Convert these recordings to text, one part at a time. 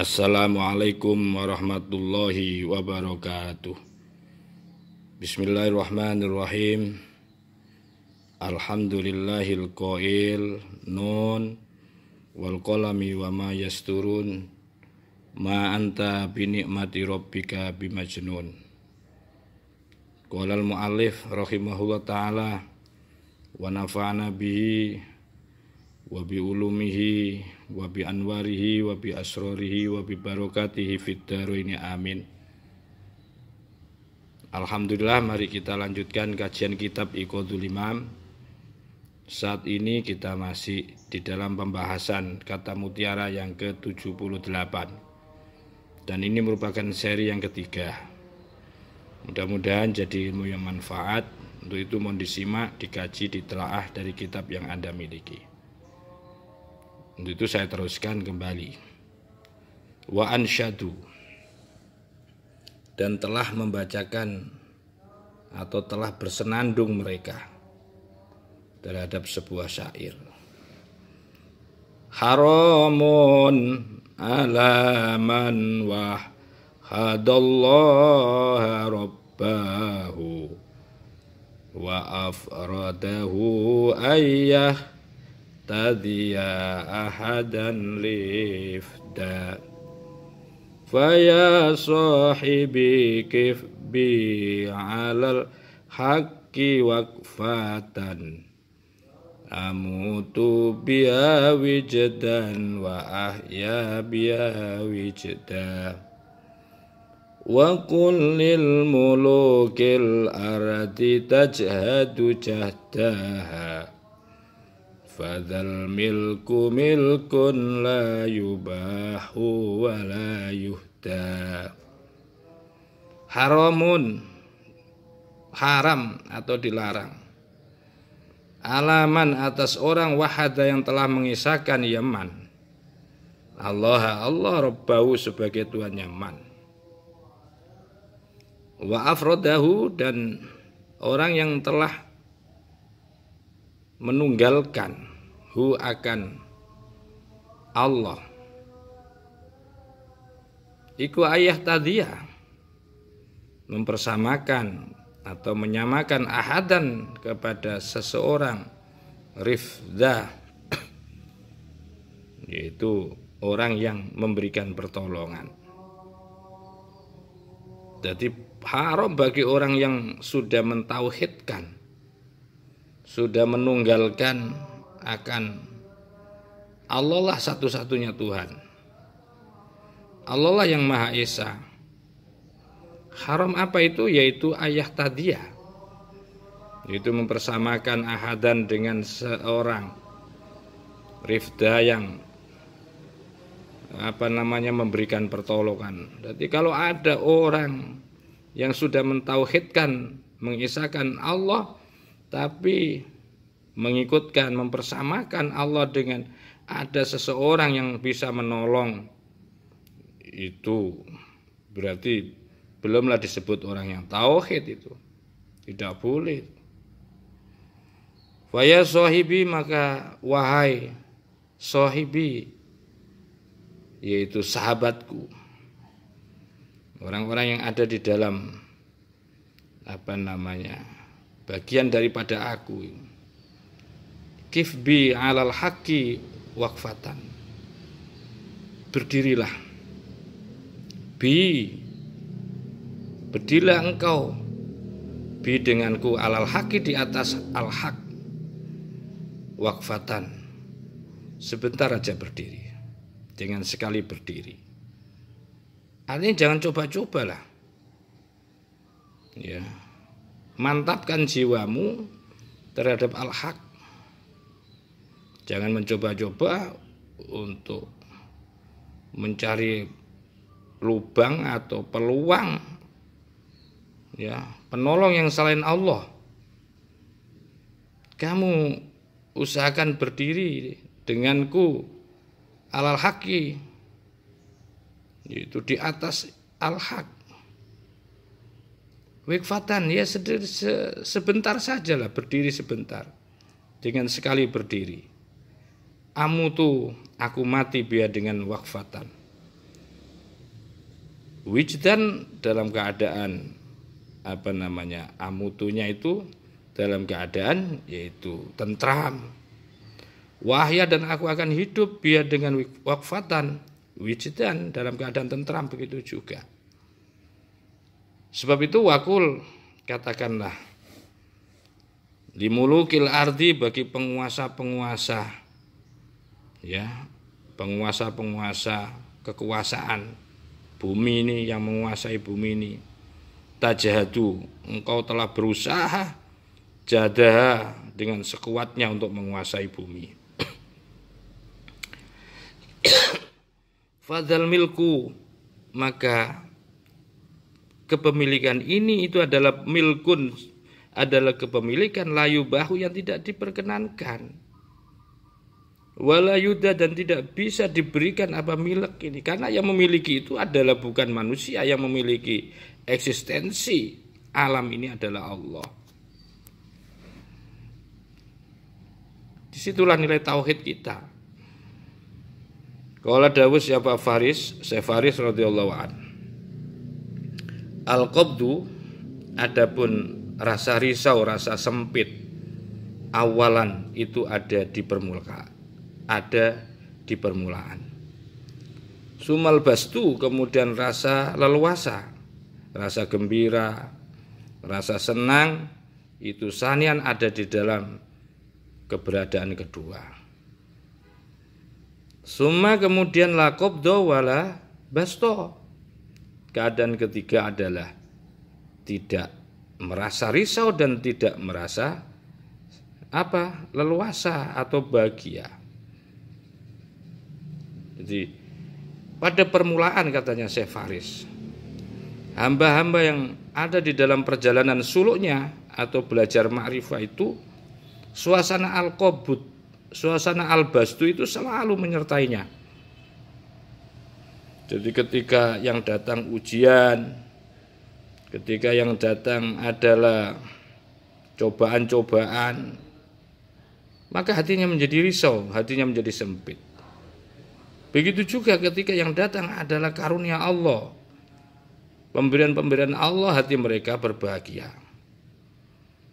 Assalamualaikum warahmatullahi wabarakatuh. Bismillahirrahmanirrahim. Alhamdulillahil qail nun wal qalami wa ma yasturun ma anta bi ni'mati rabbika bimajnun. Qala al muallif rahimahullah taala wa nafa'ana bihi wa bi ulumihi wa bi anwarihi wa bi asrarihi wa bi barakatihi fid dharaini amin. Alhamdulillah, mari kita lanjutkan kajian kitab Iqadul Imam. Saat ini kita masih di dalam pembahasan kata mutiara yang ke-78. Dan ini merupakan seri yang ketiga. Mudah-mudahan jadi ilmu yang manfaat. Untuk itu mohon disimak, dikaji, ditelaah dari kitab yang Anda miliki. Untuk itu saya teruskan kembali. Wa ansyadu, dan telah membacakan atau telah bersenandung mereka terhadap sebuah syair. Haramun ala man wahadallaha rabbahu wa afradahu ayyah tadhiya ahadan lifda faya sahibi kif bi alal haqqi waqfatan amutu biya wijdan wa ahya biya wijda wa kullil mulukil ardi tajhadu jahdaha fadzal milku milkun la yubahu wa la yuhda. Haramun, haram atau dilarang. Alaman atas orang wahada yang telah mengisahkan Yaman. Allah Rabbahu sebagai Tuhan Yaman. Wa afrodahu, dan orang yang telah menunggalkan hu akan Allah. Iku ayah tadiyah, mempersamakan atau menyamakan ahadan kepada seseorang, rifdah, yaitu orang yang memberikan pertolongan. Jadi haram bagi orang yang sudah mentauhidkan, sudah menunggalkan akan Allah lah satu-satunya Tuhan, Allah lah yang Maha Esa. Haram apa itu? Yaitu ayah tadiyah, yaitu mempersamakan ahadan dengan seorang, rifda yang memberikan pertolongan. Jadi kalau ada orang yang sudah mentauhidkan, mengisahkan Allah, tapi mengikutkan, mempersamakan Allah dengan ada seseorang yang bisa menolong, itu berarti belumlah disebut orang yang tauhid. Itu tidak boleh. Faya sahibi, maka wahai sahibi, yaitu sahabatku, orang-orang yang ada di dalam bagian daripada aku, kifbi alal haqqi waqfatan, berdirilah, berdirilah engkau, denganku, alal haqqi, di atas al-haq, waqfatan, sebentar aja berdiri, dengan sekali berdiri. Artinya jangan coba-cobalah, ya, mantapkan jiwamu terhadap al-haq. Jangan mencoba-coba untuk mencari lubang atau peluang, ya, penolong yang selain Allah. Kamu usahakan berdiri denganku alal haqqi, yaitu di atas al-haq. Wikfatan, ya sebentar sajalah, berdiri sebentar, dengan sekali berdiri. Amutu, aku mati biar dengan wakfatan, Wijdan dalam keadaan amutunya itu dalam keadaan yaitu tentram. Wahya dan aku akan hidup biar dengan wakfatan, wijdan dalam keadaan tentram begitu juga. Sebab itu wakul, katakanlah, limulukil ardi, bagi penguasa-penguasa, ya, penguasa-penguasa kekuasaan bumi ini, yang menguasai bumi ini, tajahadu, engkau telah berusaha jadah dengan sekuatnya untuk menguasai bumi. Fadzal milku, maka kepemilikan ini itu adalah milkun, adalah kepemilikan layu bahu yang tidak diperkenankan, wala yuda, dan tidak bisa diberikan apa milik ini, karena yang memiliki itu adalah bukan manusia, yang memiliki eksistensi alam ini adalah Allah. Disitulah nilai tauhid kita. Qala dawuh siapa Faris, Syekh Faris radhiyallahu an. Al-qabdu, adapun rasa risau, rasa sempit, awalan itu ada di permulaan. Sumal bastu, kemudian rasa leluasa, rasa gembira, rasa senang, itu sanian ada di dalam keberadaan kedua. Summa, kemudian la qabdo wala basto, keadaan ketiga adalah tidak merasa risau dan tidak merasa leluasa atau bahagia. Jadi pada permulaan, katanya Syekh Faris, hamba-hamba yang ada di dalam perjalanan suluknya atau belajar ma'rifah itu, suasana al-qabud, suasana al-bastu itu selalu menyertainya. Jadi ketika yang datang ujian, ketika yang datang adalah cobaan-cobaan, maka hatinya menjadi risau, hatinya menjadi sempit. Begitu juga ketika yang datang adalah karunia Allah, pemberian-pemberian Allah, hati mereka berbahagia.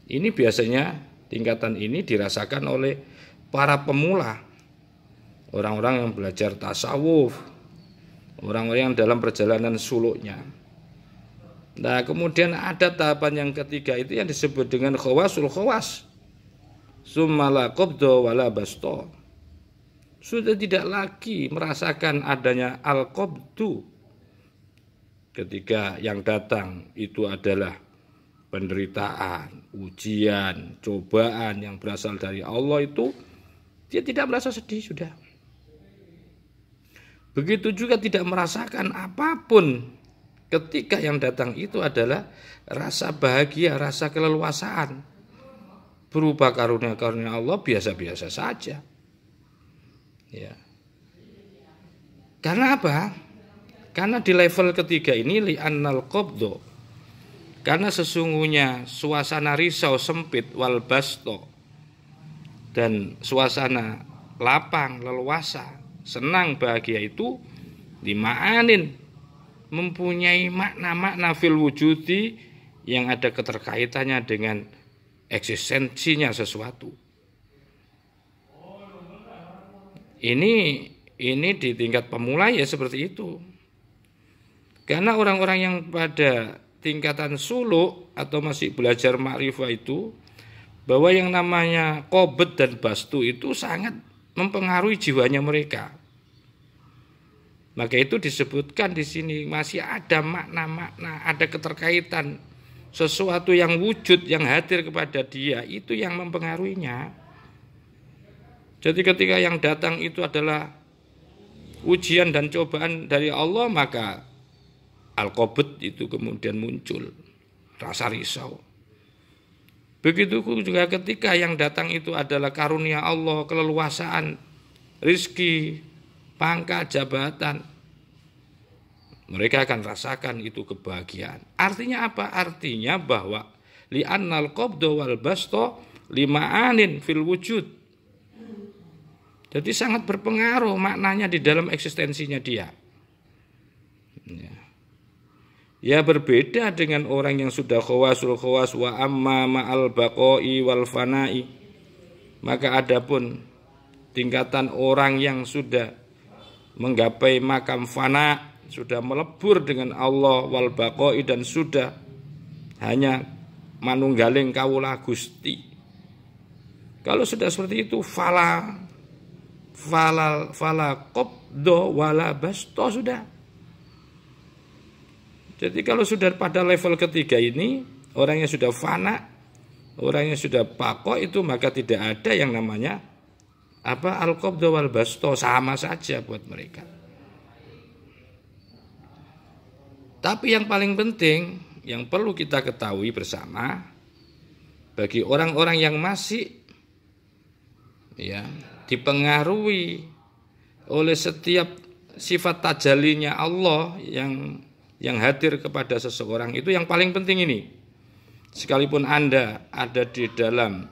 Ini biasanya tingkatan ini dirasakan oleh para pemula, orang-orang yang belajar tasawuf, orang-orang yang dalam perjalanan suluknya. Nah, kemudian ada tahapan yang ketiga itu yang disebut dengan khawasul khawas. Sumala qabdo wala basto. Sudah tidak lagi merasakan adanya al-qabdu. Ketika yang datang itu adalah penderitaan, ujian, cobaan yang berasal dari Allah, itu dia tidak merasa sedih sudah. Begitu juga tidak merasakan apapun ketika yang datang itu adalah rasa bahagia, rasa keleluasaan. Berupa karunia-karunia Allah biasa-biasa saja. Ya. Karena apa? Karena di level ketiga ini li'annal qabdo, karena sesungguhnya suasana risau sempit wal basto, dan suasana lapang, leluasa, senang, bahagia itu dima'anin, mempunyai makna-makna fil wujudi yang ada keterkaitannya dengan eksistensinya sesuatu. Ini di tingkat pemula ya seperti itu. Karena orang-orang yang pada tingkatan suluk atau masih belajar ma'rifah itu, bahwa yang namanya qobet dan bastu itu sangat mempengaruhi jiwanya mereka. Maka itu disebutkan di sini masih ada makna-makna, ada keterkaitan, sesuatu yang wujud, yang hadir kepada dia, itu yang mempengaruhinya. Jadi ketika yang datang itu adalah ujian dan cobaan dari Allah, maka al-qabd itu kemudian muncul rasa risau. Begitu juga ketika yang datang itu adalah karunia Allah, keleluasaan, rizki, pangkat, jabatan, mereka akan rasakan itu kebahagiaan. Artinya apa? Artinya bahwa li'annal qabdo wal basto lima'anin fil wujud. Jadi sangat berpengaruh maknanya di dalam eksistensinya dia. Ya. Ya berbeda dengan orang yang sudah khawasul khawas wa amma ma'al baqoi wal fana'i. Maka adapun tingkatan orang yang sudah menggapai makam fana, sudah melebur dengan Allah wal baqoi dan sudah hanya manunggaling kawula Gusti. Kalau sudah seperti itu fala qabdo wala basto sudah. Jadi kalau sudah pada level ketiga ini, orang yang sudah fana, orang yang sudah baqo itu, maka tidak ada yang namanya al-qabdo wal basto, sama saja buat mereka. Tapi yang paling penting yang perlu kita ketahui bersama, bagi orang-orang yang masih dipengaruhi oleh setiap sifat tajallinya Allah yang hadir kepada seseorang, itu yang paling penting ini. Sekalipun Anda ada di dalam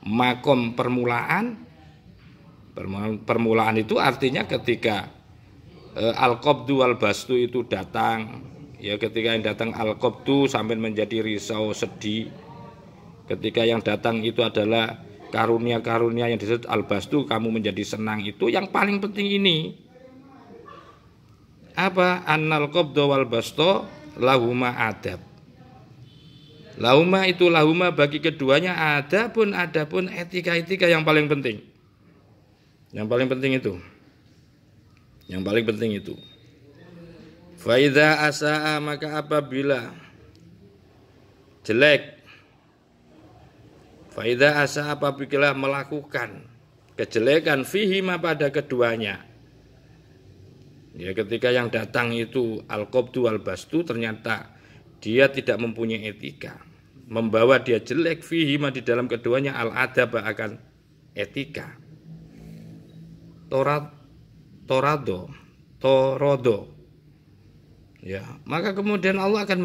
makom permulaan itu artinya ketika al-qabdu wal bastu itu datang, ya ketika yang datang al-qabdu sampai menjadi risau sedih, ketika yang datang itu adalah karunia-karunia yang disebut al-bastu, kamu menjadi senang, itu yang paling penting ini. Annal qabdo wal basto lahuma adab. Lahuma itu lahuma bagi keduanya adapun etika-etika yang paling penting. Yang paling penting itu. Fa idza asaa, maka apabila jelek, fa idza asaa, apabila melakukan kejelekan fihima pada keduanya. Ya, ketika yang datang itu al-qabdu wal bastu, ternyata dia tidak mempunyai etika, membawa dia jelek fihima di dalam keduanya al-adab akan etika. Torodo. Ya, maka kemudian Allah akan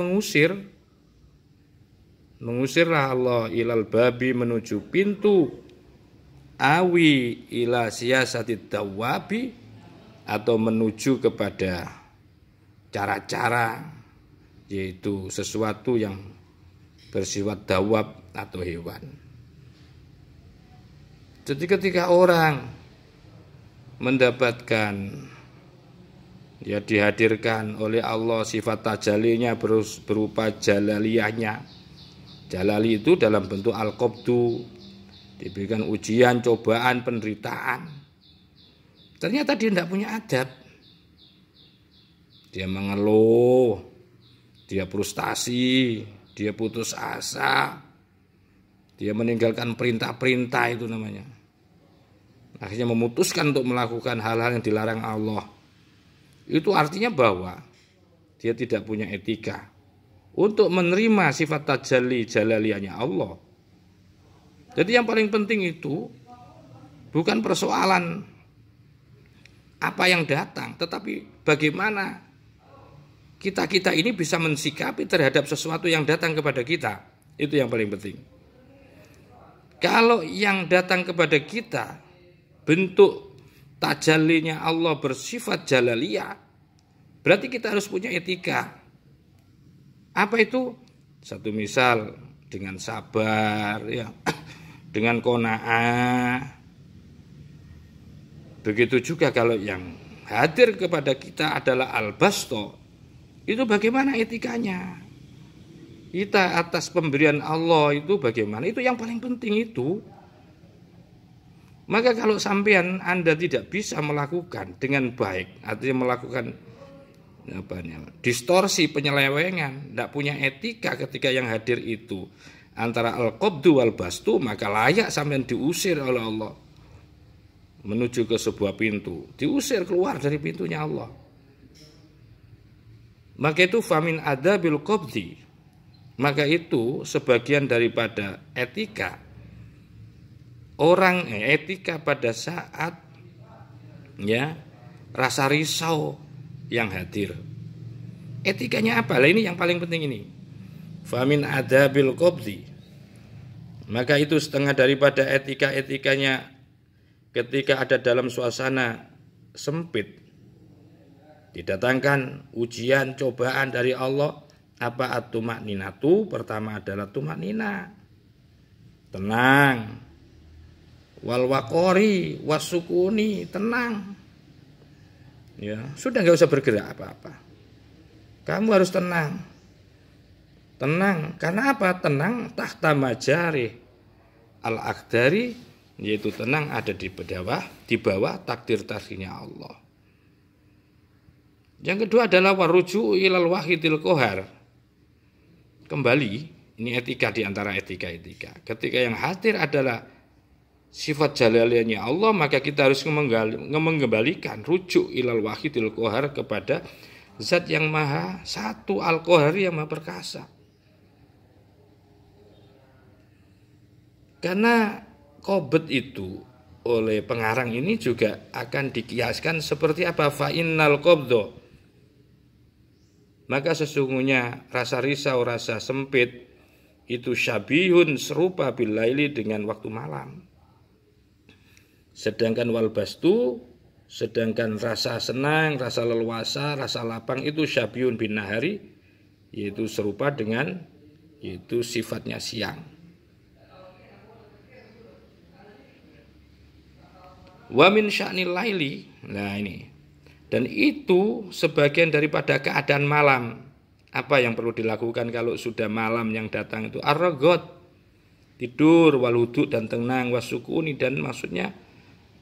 mengusirlah Allah ilal babi, menuju pintu, awi ila siyasatid dawabi, atau menuju kepada cara-cara, yaitu sesuatu yang bersifat dawab atau hewan. Jadi ketika orang mendapatkan, ya dihadirkan oleh Allah sifat tajallinya berupa jalaliyahnya. Jalali itu dalam bentuk al-qabdu, diberikan ujian, cobaan, penderitaan. Ternyata dia tidak punya adab. Dia mengeluh, dia frustasi, dia putus asa, dia meninggalkan perintah-perintah, itu namanya. Akhirnya memutuskan untuk melakukan hal-hal yang dilarang Allah. Itu artinya bahwa dia tidak punya etika untuk menerima sifat tajalli jalaliyahnya Allah. Jadi yang paling penting itu bukan persoalan apa yang datang, tetapi bagaimana kita ini bisa mensikapi terhadap sesuatu yang datang kepada kita. Itu yang paling penting. Kalau yang datang kepada kita bentuk tajallinya Allah bersifat jalaliyah, berarti kita harus punya etika. Apa itu? Satu misal dengan sabar, ya, dengan qanaah. Begitu juga kalau yang hadir kepada kita adalah al-basto, itu bagaimana etikanya? Kita atas pemberian Allah itu bagaimana? Itu yang paling penting itu. Maka kalau sampean Anda tidak bisa melakukan dengan baik, artinya melakukan distorsi, penyelewengan, tidak punya etika ketika yang hadir itu antara al-qabdu wal bastu, maka layak sampean diusir oleh Allah menuju ke sebuah pintu, diusir keluar dari pintunya Allah. Maka itu famin adabil qabdi, maka itu sebagian daripada etika orang, etika pada saat rasa risau yang hadir. Etikanya apa? Lah ini yang paling penting ini. Famin adabil qabdi, maka itu setengah daripada etika-etikanya. Ketika ada dalam suasana sempit, didatangkan ujian, cobaan dari Allah, Apa at-tumakninatu? Pertama adalah tumaknina, tenang. Wal waqori wasukuni, tenang. Ya, sudah nggak usah bergerak apa-apa. Kamu harus tenang. Tenang, karena apa? Tenang tahta majari al-aqdari, yaitu tenang ada di bawah takdir-takdirnya Allah. Yang kedua adalah waruju ilal wahidil qahar. Kembali, ini etika di antara etika-etika. Ketika yang hadir adalah sifat jalaliyahnya Allah, maka kita harus mengembalikan rujuk ilal wahidil qahar kepada zat yang maha satu, al-qahar, yang maha perkasa. Karena qabd itu oleh pengarang ini juga akan dikiaskan seperti apa? Fa innal qabdha, maka sesungguhnya rasa risau, rasa sempit itu syabihun, serupa bil laili, dengan waktu malam. Sedangkan wal bastu, sedangkan rasa senang, rasa leluasa, rasa lapang itu syabihun bin nahari, yaitu serupa dengan, yaitu sifatnya siang. Wa min sya'nil laili, nah ini, dan itu sebagian daripada keadaan malam. Apa yang perlu dilakukan kalau sudah malam yang datang itu? Ar-raghad, tidur, wal huduk, dan tenang, wasukuni, dan maksudnya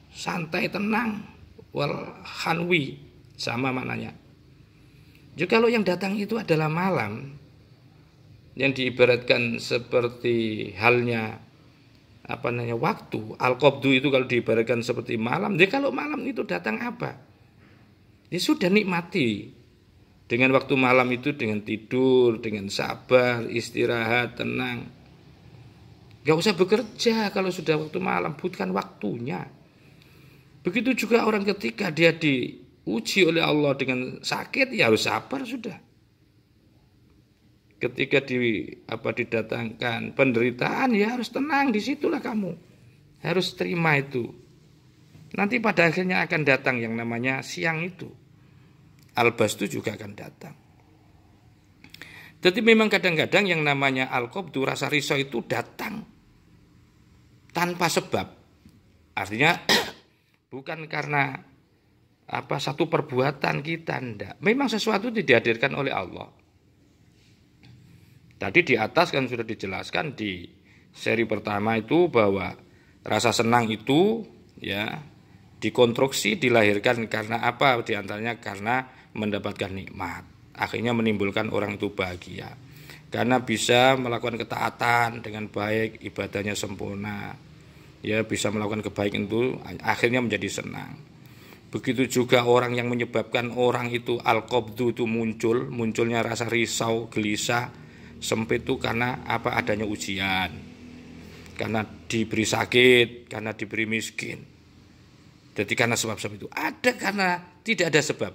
santai, tenang, wal khanwi, sama maknanya. Jadi kalau yang datang itu adalah malam, yang diibaratkan seperti halnya waktu, al-qabdu itu kalau diibaratkan seperti malam. Jadi kalau malam itu datang apa? Ya sudah, nikmati dengan waktu malam itu, dengan tidur, dengan sabar, istirahat, tenang. Gak usah bekerja kalau sudah waktu malam, bukan waktunya. Begitu juga orang ketika dia diuji oleh Allah dengan sakit, ya harus sabar sudah. Ketika didatangkan penderitaan, ya harus tenang, disitulah kamu harus terima itu. Nanti pada akhirnya akan datang yang namanya siang itu. Al-bastu juga akan datang. Jadi memang kadang-kadang yang namanya al-qabdu, rasa risau itu datang tanpa sebab. Artinya bukan karena satu perbuatan kita, enggak. Memang sesuatu dihadirkan oleh Allah. Tadi di atas kan sudah dijelaskan di seri pertama itu bahwa rasa senang itu ya dikonstruksi, dilahirkan karena apa? Di antaranya karena mendapatkan nikmat. Akhirnya menimbulkan orang itu bahagia. Karena bisa melakukan ketaatan dengan baik, ibadahnya sempurna. Ya, bisa melakukan kebaikan itu akhirnya menjadi senang. Begitu juga orang yang menyebabkan orang itu al-qabdu itu munculnya rasa risau, gelisah, sempit itu karena apa? Adanya ujian. Karena diberi sakit, karena diberi miskin. Jadi karena sebab-sebab itu ada, karena tidak ada sebab.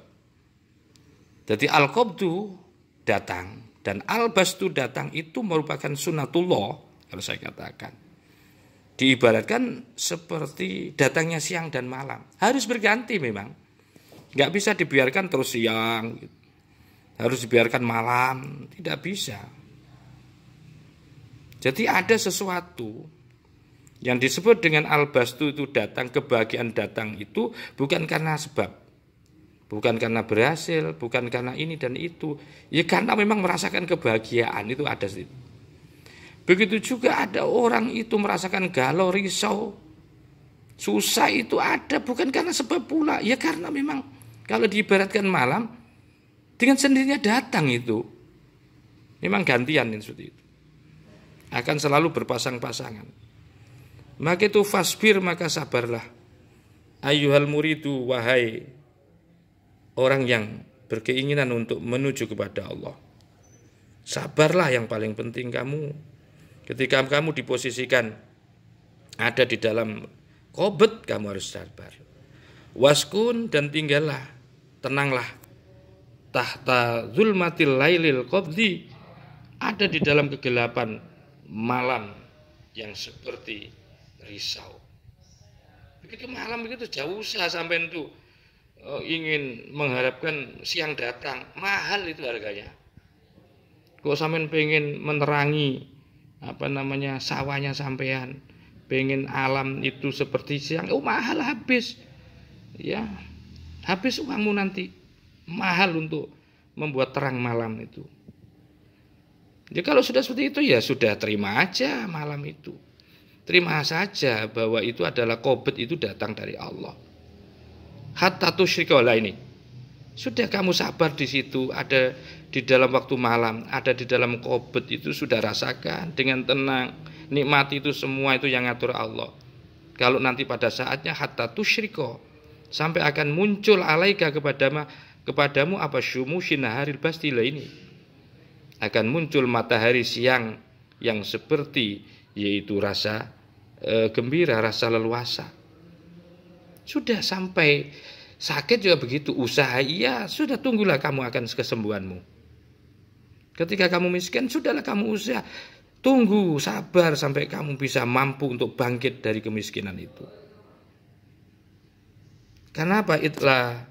Jadi al-qabdu datang dan al-bastu datang itu merupakan sunnatullah, kalau saya katakan. Diibaratkan seperti datangnya siang dan malam. Harus berganti memang. Nggak bisa dibiarkan terus siang. Harus dibiarkan malam. Tidak bisa. Jadi ada sesuatu yang disebut dengan al-bastu itu datang, kebahagiaan datang itu bukan karena sebab. Bukan karena berhasil, bukan karena ini dan itu. Ya karena memang merasakan kebahagiaan itu ada. Begitu juga ada orang itu merasakan galau, risau, susah itu ada. Bukan karena sebab pula. Ya karena memang kalau diibaratkan malam, dengan sendirinya datang itu. Memang gantian seperti itu. Akan selalu berpasang-pasangan. Maka itu fasbir, maka sabarlah. Ayyuhal muridu, wahai orang yang berkeinginan untuk menuju kepada Allah. Sabarlah yang paling penting kamu. Ketika kamu diposisikan ada di dalam qabd, kamu harus sabar. Waskun, dan tinggallah, tenanglah. Tahta zulmatil lailil qabdi, ada di dalam kegelapan malam yang seperti risau. Begitu malam begitu jauh usah sampai itu ingin mengharapkan siang datang, mahal itu harganya. Kok sampean pengen menerangi sawahnya sampean, pengen alam itu seperti siang, mahal habis. Ya, habis uangmu nanti. Mahal untuk membuat terang malam itu. Ya kalau sudah seperti itu ya sudah terima aja malam itu. Terima saja bahwa itu adalah qobet, itu datang dari Allah. Hatta tusyrika lah ini. Sudah kamu sabar di situ, ada di dalam waktu malam, ada di dalam qobet itu sudah rasakan dengan tenang. Nikmati itu semua itu yang ngatur Allah. Kalau nanti pada saatnya hatta tusyrika, sampai akan muncul alaika kepadamu apa syumushin naharil bastila ini. Akan muncul matahari siang yang seperti yaitu rasa gembira, rasa leluasa. Sudah sampai sakit juga begitu, usaha iya, sudah tunggulah kamu akan kesembuhanmu. Ketika kamu miskin, sudahlah kamu usaha, tunggu, sabar sampai kamu bisa mampu untuk bangkit dari kemiskinan itu. Kenapa itlah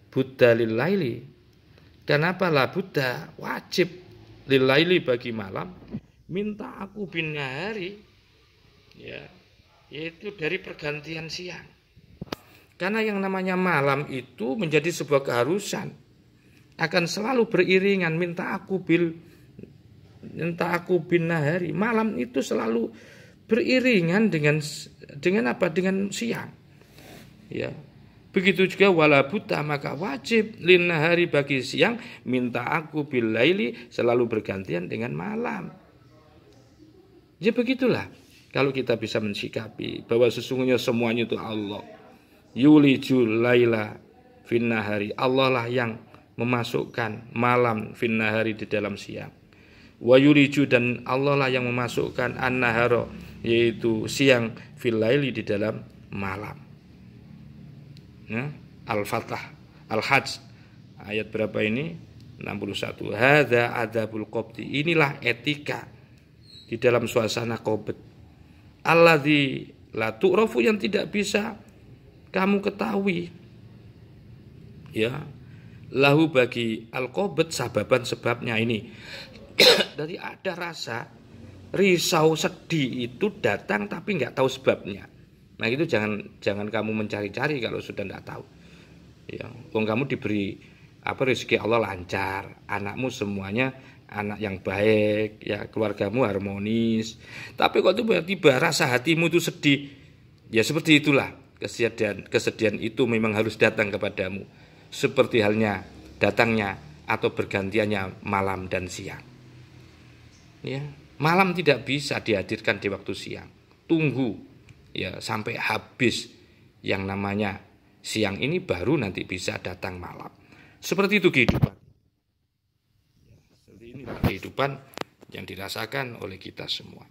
Buddha lillaili? Kenapa la Buddha wajib lillaili bagi malam? Minta aku bin nahari, ya, yaitu dari pergantian siang. Karena yang namanya malam itu menjadi sebuah keharusan, akan selalu beriringan minta aku bin nahari. Malam itu selalu beriringan dengan apa? Dengan siang. Ya. Begitu juga wala buta, maka wajib lin nahari bagi siang minta aku bil laili, selalu bergantian dengan malam. Ya begitulah kalau kita bisa mensikapi bahwa sesungguhnya semuanya itu Allah. Yulijul laila fin nahari, Allah lah yang memasukkan malam fin nahari di dalam siang. Wa yuliju, dan Allah lah yang memasukkan an-nahara, yaitu siang, fil laili di dalam malam. Ya, Al-Fatah, Al-Hajj ayat berapa ini? 61. Hadza adzabul qabdi, inilah etika di dalam suasana qobet. Alladzi la tu'rafu, yang tidak bisa kamu ketahui. Ya, lahu bagi al-qobet sababan, sebabnya ini. Dari ada rasa risau, sedih itu datang tapi nggak tahu sebabnya. Nah itu jangan kamu mencari-cari kalau sudah tidak tahu. Ya, kamu diberi rezeki Allah lancar, anakmu semuanya anak yang baik, ya keluargamu harmonis. Tapi kok tiba-tiba rasa hatimu itu sedih, ya seperti itulah kesedihan itu memang harus datang kepadamu. Seperti halnya datangnya atau bergantiannya malam dan siang. Ya, malam tidak bisa dihadirkan di waktu siang. Tunggu ya sampai habis yang namanya siang ini, baru nanti bisa datang malam. Seperti itu kehidupan. Ya, seperti inilah kehidupan yang dirasakan oleh kita semua.